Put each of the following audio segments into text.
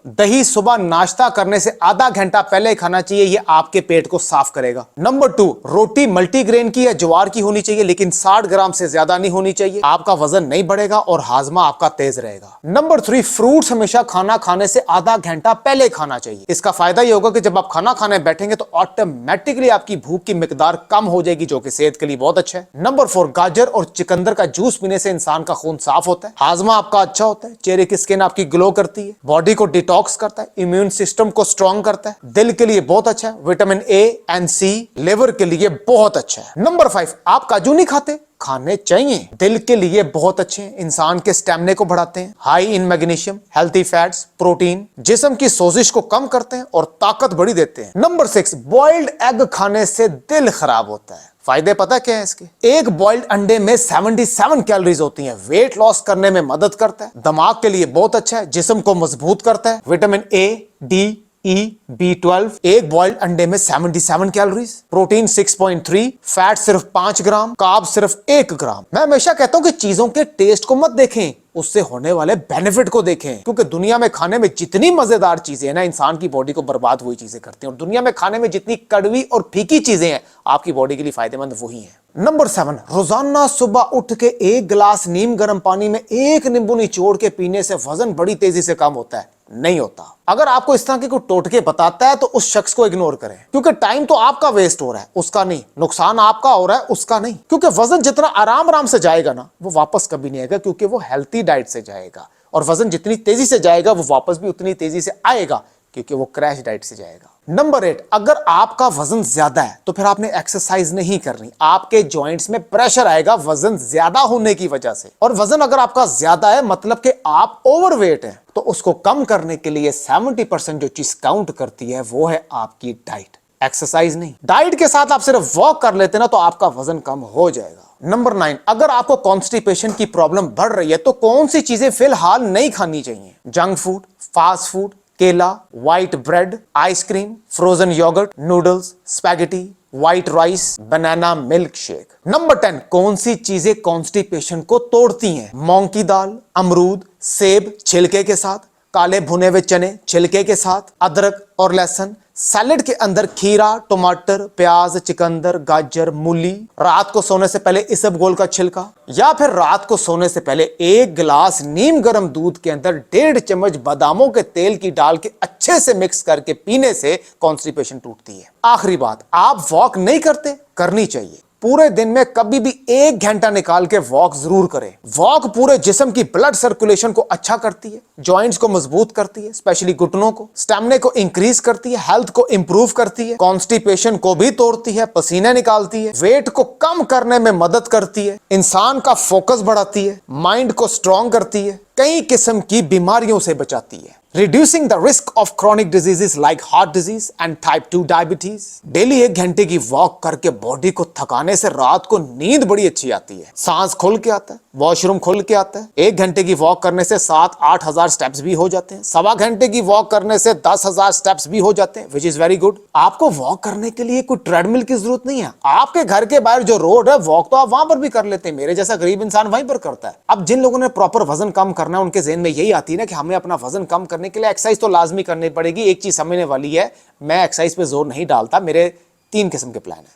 दही सुबह नाश्ता करने से आधा घंटा पहले खाना चाहिए, ये आपके पेट को साफ करेगा। नंबर 2, रोटी मल्टीग्रेन की या ज्वार की होनी चाहिए, लेकिन 60 ग्राम से ज्यादा नहीं होनी चाहिए। आपका वजन नहीं बढ़ेगा और हाजमा आपका तेज रहेगा। नंबर 3, फ्रूट्स हमेशा खाना खाने से आधा घंटा पहले खाना चाहिए। इसका फायदा ये होगा कि जब आप खाना खाने बैठेंगे तो ऑटोमेटिकली आपकी भूख की मिकदार कम हो जाएगी, जो कि सेहत के लिए बहुत अच्छा है। नंबर 4, गाजर और चुकंदर का जूस पीने से इंसान का खून साफ होता है, हाजमा आपका अच्छा होता है, चेहरे की स्किन आपकी ग्लो करती है, बॉडी को डिटॉक्स करता है, इम्यून सिस्टम को स्ट्रॉन्ग करता है, दिल के लिए बहुत अच्छा है, vitamin A and C liver के लिए बहुत अच्छा है। नंबर 5, आप काजू नहीं खाते? खाने चाहिए, दिल के लिए बहुत अच्छे हैं, इंसान के स्टेमिना को बढ़ाते हैं, high in magnesium, healthy fats, protein, जिस्म की सोजिश को कम करते हैं और ताकत बढ़ी देते हैं। नंबर 6, बॉइल्ड एग खाने से दिल खराब होता है। फायदे पता क्या है इसके? एक बॉइल्ड अंडे में 77 कैलोरीज होती हैं, वेट लॉस करने में मदद करता है, दिमाग के लिए बहुत अच्छा है, जिस्म को मजबूत करता है, विटामिन ए, डी, ई, B12, एक बॉइल्ड अंडे में 77 कैलोरीज, प्रोटीन 6.3, फैट सिर्फ 5 ग्राम, कार्ब सिर्फ 1 ग्राम। मैं हमेशा कहता हूं कि चीजों के टेस्ट को मत देखें, उससे होने वाले बेनिफिट को देखें, क्योंकि दुनिया में खाने में जितनी मजेदार चीजें हैं ना, इंसान की बॉडी को बर्बाद हुई चीजें करती हैं, और दुनिया में खाने में जितनी कड़वी और फीकी चीजें हैं आपकी बॉडी के लिए फायदेमंद वही हैं। नंबर 7, रोजाना सुबह उठ के 1 गिलास नीम गर्म पानी में 1 नींबू निचोड़ के पीने से वजन बड़ी तेजी से कम होता है। नहीं होता। अगर आपको इस तरह के कोई टोटके बताता है तो उस शख्स को इग्नोर करें, क्योंकि टाइम तो आपका वेस्ट हो रहा है, उसका नहीं। नुकसान आपका हो रहा है, उसका नहीं। क्योंकि वजन जितना आराम आराम से जाएगा ना, वो वापस कभी नहीं आएगा, क्योंकि वो हेल्थी डाइट से जाएगा। और वजन जितनी तेजी से जाएगा वो वापस भी उतनी तेजी से आएगा, क्योंकि वो क्रैश डाइट से जाएगा। नंबर 8, अगर आपका वजन ज्यादा है तो फिर आपने एक्सरसाइज नहीं करनी, आपके जॉइंट्स में प्रेशर आएगा वजन ज्यादा होने की वजह से। और वजन अगर आपका ज्यादा है मतलब कि आप ओवरवेट हैं, तो उसको कम करने के लिए 70% जो चीज काउंट करती है वो है आपकी डाइट, एक्सरसाइज नहीं। डाइट के साथ आप सिर्फ वॉक कर लेते ना तो आपका वजन कम हो जाएगा। नंबर 9, अगर आपको कॉन्स्टिपेशन की प्रॉब्लम बढ़ रही है तो कौन सी चीजें फिलहाल नहीं खानी चाहिए? जंक फूड, फास्ट फूड, केला, white bread, ice cream, frozen yogurt, noodles, spaghetti, white rice, banana milkshake. Number 10, कौन सी चीजें कॉन्स्टिपेशन को तोड़ती हैं? मूंग की दाल, अमरूद, सेब छिलके के साथ, काले भुने हुए चने छिलके के साथ, अदरक और लहसुन, सैलेड के अंदर खीरा, टमाटर, प्याज, चुकंदर, गाजर, मूली, रात को सोने से पहले इसबगोल का छिलका, या फिर रात को सोने से पहले 1 गिलास नीम गर्म दूध के अंदर 1.5 चम्मच बादामों के तेल की डाल के अच्छे से मिक्स करके पीने से कॉन्स्टिपेशन टूटती है। आखिरी बात, आप वॉक नहीं करते? करनी चाहिए। पूरे दिन में कभी भी 1 घंटा निकाल के वॉक जरूर करें। वॉक पूरे जिस्म की ब्लड सर्कुलेशन को अच्छा करती है, जॉइंट्स को मजबूत करती है, स्पेशली घुटनों को, स्टैमिना को इंक्रीज करती है, हेल्थ को इंप्रूव करती है, कॉन्स्टिपेशन को भी तोड़ती है, पसीने निकालती है, वेट को कम करने में मदद करती है, इंसान का फोकस बढ़ाती है, माइंड को स्ट्रॉन्ग करती है, कई किस्म की बीमारियों से बचाती है, reducing the risk of chronic diseases like heart disease and type 2 diabetes. Daily 1 घंटे की वॉक करके बॉडी को थकाने से रात को नींद बड़ी अच्छी आती है, सांस खुल के आता है, वॉशरूम खुल के आता है। 1 घंटे की वॉक करने से 7-8 हजार स्टेप्स भी हो जाते हैं। 1.25 घंटे की वॉक करने से 10,000 स्टेप्स भी हो जाते हैं, विच इज वेरी गुड। आपको वॉक करने के लिए कोई ट्रेडमिल की जरूरत नहीं है। आपके घर के बाहर जो रोड है, वॉक तो आप वहां पर भी कर लेते हैं। मेरे जैसा गरीब इंसान वहीं पर करता है। अब जिन लोगों ने प्रॉपर वजन कम करना है, उनके ज़हन में यही आती है ना कि हमें अपना वजन कम करने के लिए एक्सरसाइज तो लाजमी करनी पड़ेगी। एक चीज समझने वाली है, मैं एक्सरसाइज पे जोर नहीं डालता। मेरे 3 किस्म के प्लान है।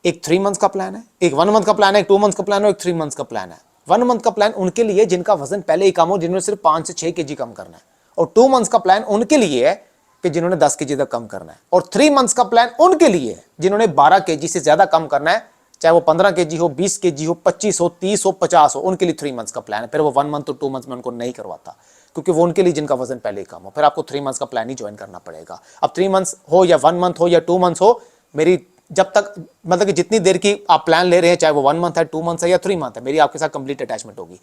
एक 3 मंथ्स का प्लान है, एक 1 मंथ का प्लान है, एक 2 मंथ्स का प्लान है, एक 3 मंथ्स का प्लान है। 1 मंथ का प्लान उनके लिए जिनका वजन पहले ही कम हो, जिन्होंने सिर्फ 5 से 6 केजी कम करना है। और 2 मंथ्स का प्लान उनके लिए है कि जिन्होंने 10 केजी तक कम करना है। और 3 मंथ्स का प्लान उनके लिए है जिन्होंने 12 केजी से ज्यादा कम करना है, चाहे वो 15 केजी हो, 20 केजी हो, 25 हो, 30 हो, 50 हो। उनके लिए 3 मंथ्स का प्लान है। फिर वो 1 मंथ और 2 मंथ्स में उनको नहीं करवाता, क्योंकि वो उनके लिए जिनका वजन पहले ही कम हो। फिर आपको 3 मंथ्स का प्लान ही ज्वाइन करना पड़ेगा। अब 3 मंथ्स हो या 1 मंथ हो या 2 मंथ्स हो, मेरी जब तक मतलब कि जितनी देर की आप प्लान ले रहे हैं, चाहे वो 1 मंथ है, 2 मंथ्स है या 3 मंथ है, मेरी आपके साथ कंप्लीट अटैचमेंट होगी।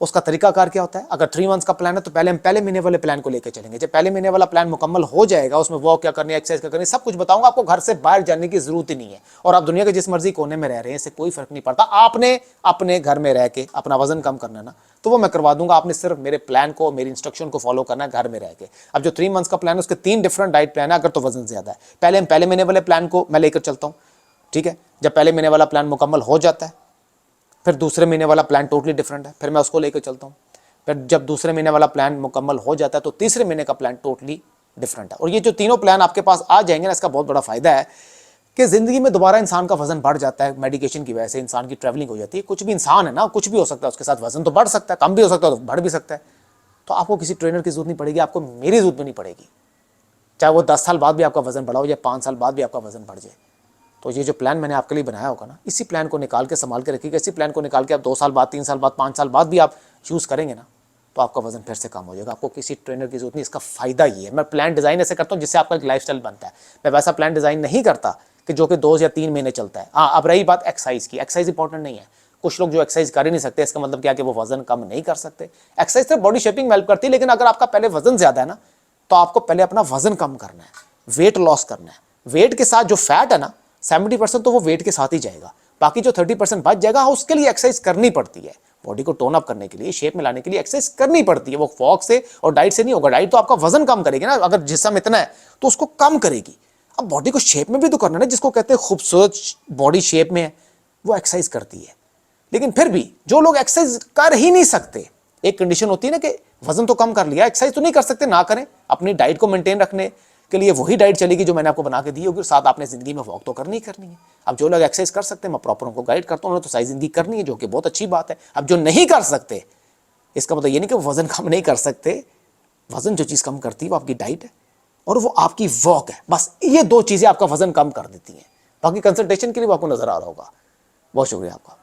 उसका तरीकाकार क्या होता है? अगर 3 मंथ्स का प्लान है तो पहले हम पहले महीने वाले प्लान को लेकर चलेंगे। जब पहले महीने वाला प्लान मुकम्मल हो जाएगा, उसमें वॉक क्या करनी है, एक्सरसाइज क्या करनी है, सब कुछ बताऊंगा। आपको घर से बाहर जाने की जरूरत ही नहीं है, और आप दुनिया के जिस मर्जी कोने में रह रहे हैं, इससे कोई फर्क नहीं पड़ता। आपने अपने घर में रह के अपना वजन कम करना है ना, तो वो मैं करवा दूंगा। आपने सिर्फ मेरे प्लान को, मेरी इंस्ट्रक्शन को फॉलो करना है घर में रह के। अब जो 3 मंथ्स का प्लान है, उसके 3 डिफरेंट डाइट प्लान है। अगर तो वजन ज्यादा है, पहले हम पहले महीने वाले प्लान को मैं लेकर चलता हूँ, ठीक है। जब पहले महीने वाला प्लान मुकम्मल हो जाता है, फिर दूसरे महीने वाला प्लान टोटली डिफरेंट है, फिर मैं उसको लेकर चलता हूँ। फिर जब दूसरे महीने वाला प्लान मुकम्मल हो जाता है तो तीसरे महीने का प्लान टोटली डिफरेंट है। और ये जो तीनों प्लान आपके पास आ जाएंगे ना, इसका बहुत बड़ा फायदा है कि जिंदगी में दोबारा इंसान का वजन बढ़ जाता है। मेडिकेशन की वजह से इंसान की ट्रैवलिंग हो जाती है, कुछ भी इंसान है ना, कुछ भी हो सकता है, उसके साथ वजन तो बढ़ सकता है, कम भी हो सकता है, तो बढ़ भी सकता है। तो आपको किसी ट्रेनर की जरूरत नहीं पड़ेगी, आपको मेरी जरूरत भी नहीं पड़ेगी। चाहे वो 10 साल बाद भी आपका वजन बढ़ा हो या 5 साल बाद भी आपका वजन बढ़ जाए। तो ये जो प्लान मैंने आपके लिए बनाया होगा ना, इसी प्लान को निकाल के संभाल के रखिएगा। इसी प्लान को निकाल के आप 2 साल बाद, 3 साल बाद, 5 साल बाद भी आप यूज़ करेंगे ना, तो आपका वजन फिर से कम हो जाएगा। आपको किसी ट्रेनर की जरूरत नहीं। इसका फायदा ये है, मैं प्लान डिज़ाइन ऐसे करता हूँ जिससे आपका एक लाइफस्टाइल बनता है। मैं वैसा प्लान डिज़ाइन नहीं करता कि जो कि 2 या 3 महीने चलता है। हाँ, अब रही बात एक्सरसाइज की, एक्सरसाइज इंपॉर्टेंट नहीं है। कुछ लोग जो एक्सरसाइज कर ही नहीं सकते, इसका मतलब क्या कि वो वजन कम नहीं कर सकते। एक्सरसाइज सिर्फ बॉडी शेपिंग में हेल्प करती है, लेकिन अगर आपका पहले वजन ज्यादा है ना, तो आपको पहले अपना वजन कम करना है, वेट लॉस करना है। वेट के साथ जो फैट है ना, 70% तो वो वेट के साथ ही जाएगा, बाकी जो 30% बच जाएगा, उसके लिए एक्सरसाइज करनी पड़ती है। बॉडी को टोन अप करने के लिए, शेप में लाने के लिए एक्सरसाइज करनी पड़ती है। वो वॉक से और डाइट से नहीं होगा। डाइट तो आपका वजन कम करेगी ना, अगर जिस्म इतना है तो उसको कम करेगी। अब बॉडी को शेप में भी तो करना है, जिसको कहते हैं खूबसूरत बॉडी शेप में है, वो एक्सरसाइज करती है। लेकिन फिर भी जो लोग एक्सरसाइज कर ही नहीं सकते, एक कंडीशन होती है ना कि वजन तो कम कर लिया, एक्सरसाइज तो नहीं कर सकते, ना करें। अपनी डाइट को मेंटेन रखने के लिए वही डाइट चलेगी जो मैंने आपको बना के दी होगी, साथ आपने जिंदगी में वॉक तो करनी ही करनी है। अब जो लोग एक्सरसाइज कर सकते हैं, मैं प्रॉपर उनको गाइड करता हूँ, तो सही जिंदगी करनी है, जो कि बहुत अच्छी बात है। अब जो नहीं कर सकते, इसका मतलब ये नहीं कि वजन कम नहीं कर सकते। वजन जो चीज़ कम करती है वो आपकी डाइट है और वो आपकी वॉक है। बस ये 2 चीज़ें आपका वजन कम कर देती हैं। बाकी कंसल्टेशन के लिए वो आपको नजर आ रहा होगा। बहुत शुक्रिया आपका।